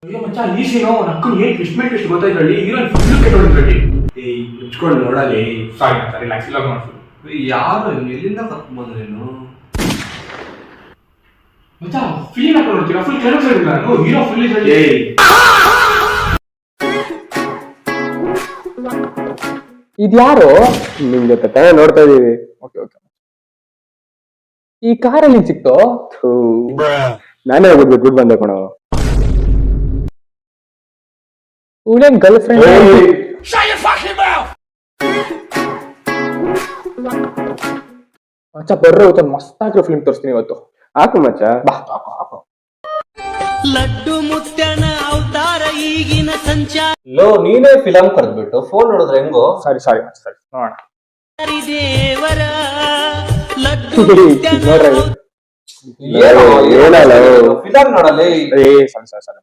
ಅಯ್ಯೋ ಮಚ್ಚ ಈ ಸೀನು ನಕ್ಕನ್ ಏನ್ ಟ್ವಿಸ್ಟ್ ಮೇಲೆ ಟ್ವಿಸ್ಟ್ ಗೊತ್ತಾಯ್ತಲ್ಲಿ ಹೀರೋಯಿನ್ ಫುಲ್ ಕೆಟ್ಟೋಗಿದ್ರಲ್ಲಿ. ಏಯ್ ಮುಚ್ಕೊಂಡು ನೋಡಲಿ. ಸಾರಿ ಸರಿ ರಿಲ್ಯಾಕ್ಸ್ ಇಲ್ಲ ನೋಡ್ಸು. ಯಾರು ಎಲ್ಲಿಂದ ಕರ್ಕೊಂಡ್ ಬಂದ್ರೇನು ಮಚ್ಚ ಫಿಲ್ಮ್ ಹಾಕಿ ನೋಡ್ತೀರಾ ಫುಲ್ ಕೆಳಗೆ ಇಲ್ಲ ನಾನು ಹೀರೋ ಫುಲ್ ಇದ್ರಲ್ಲಿ. ಏಯ್ ಇದ್ಯಾರು ನಿಮ್ ಜೊತೆ ತಾನೇ ನೋಡ್ತಾ ಇದೀವಿ. Okay okay. ಈ ಕಾರಲ್ಲಿ ಸಿಕ್ತು. ನಾನೇ ಹೋಗ್ಬಿಟ್ಟು ಬಿಟ್ಬಿಟ್ಟು ಬಂದೆ ಕಣೋ. ಇವಳೇನ್ ಗರ್ಲ್ ಫ್ರೆಂಡ್? ಮಚ್ಚ ಬರ್ರೆ ಇವತ್ತು ಮಸ್ತ್ ಆಗಿರೋ ಫಿಲ್ಮ್ ತೋರಿಸ್ತೀನಿ ಇವತ್ತು. ಹಾಕು ಮಚ್ಚ ಬಾ. ಹಾಕು ಲಡ್ಡು ಮುತ್ತನ ಅವತಾರ ಈಗಿನ ಸಂಚಾರ ಲೋ ನೀನೇ ಫಿಲಂ ಕರೆದ್ಬಿಟ್ಟು ಫೋನ್ ನೋಡಿದ್ರೆ ಹೆಂಗೋ. ಸರಿ ಸರಿ ಸರಿ ನೋಡೋಣ. ದೇವರ ಲಡ್ಡು ನೋಡ್ರಿ ಏನಲ್ಲ ಫಿಲಂ ನೋಡಲಿ. ಸರಿ ಸರಿ ಸರಿ.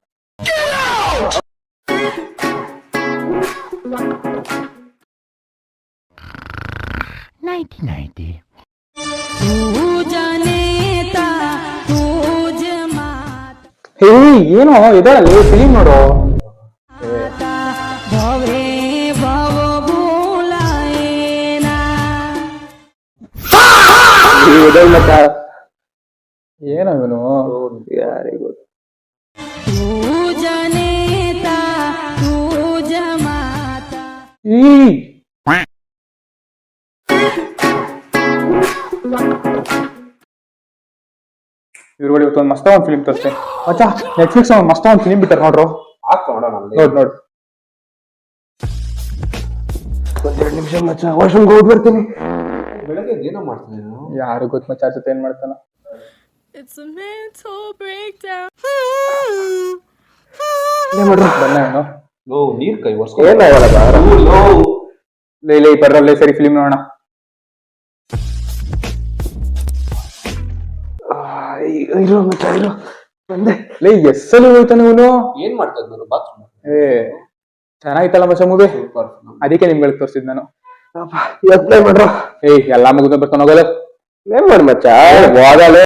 ಹೇ ಏನೋ ಇದರಲ್ಲಿ ಫಿಲಿಂ ನೋಡು. ಏನೋ ಇವನು ಯಾರಿಗೂ ಇವ್ರುಗಳು ಇವತ್ತು ಒಂದು ಮಸ್ತ ಒಂದು ಫಿಲಿಂ ತೋರಿಸ್ತೆ. ಮಚ್ಚಾ ನೆಟ್ಫ್ಲಿಕ್ಸ್ ಒಂದು ಮಸ್ತ ಒಂದು ಫಿಲಿಂ ಬಿಟ್ಟಾರ ನೋಡ್ರು. ನೋಡು ಒಂದೆರಡು ನಿಮಿಷ ಮಚ್ಚ ವಾಶ್ರೂಮ್ಗೆ ಹೋಗಿ ಬರ್ತೀನಿ. ಬೆಳಗ್ಗೆ ಏನೋ ಮಾಡ್ತಾನೆ ಯಾರು ಗೊತ್ತು ಮಚ್ಚ ಜೊತೆ ಏನ್ ಮಾಡ್ತಾನ. ನೀರ್ ಕೈ ಏನಾಗಲ್ಲ ಬರ್ರಲ್ಲೇ ಸರಿ ಫಿಲಿಂ ನೋಡೋಣ. ಎಸ್ಸಲ್ಲಿ ಹೋಯ್ತಾನೆ ಇವನು. ಏನ್ ಮಾಡ್ತಾ ಇದ್ರು ಬಾತ್ರೂಮ್? ಚೆನ್ನಾಗಿತ್ತಲ್ಲ ಮಚ್ಚ ಮೂವಿ, ಅದಕ್ಕೆ ನಿಮ್ಗೆ ತೋರಿಸಿದ್ ನಾನು. ಎಲ್ಲಾ ಮುಗಿದ ಬರ್ತಾನ ಹೋಗಲ್ಲ. ಏನ್ ಮಾಡಿ ಮಚ್ಚ ಹೋಗಲ್ಲ.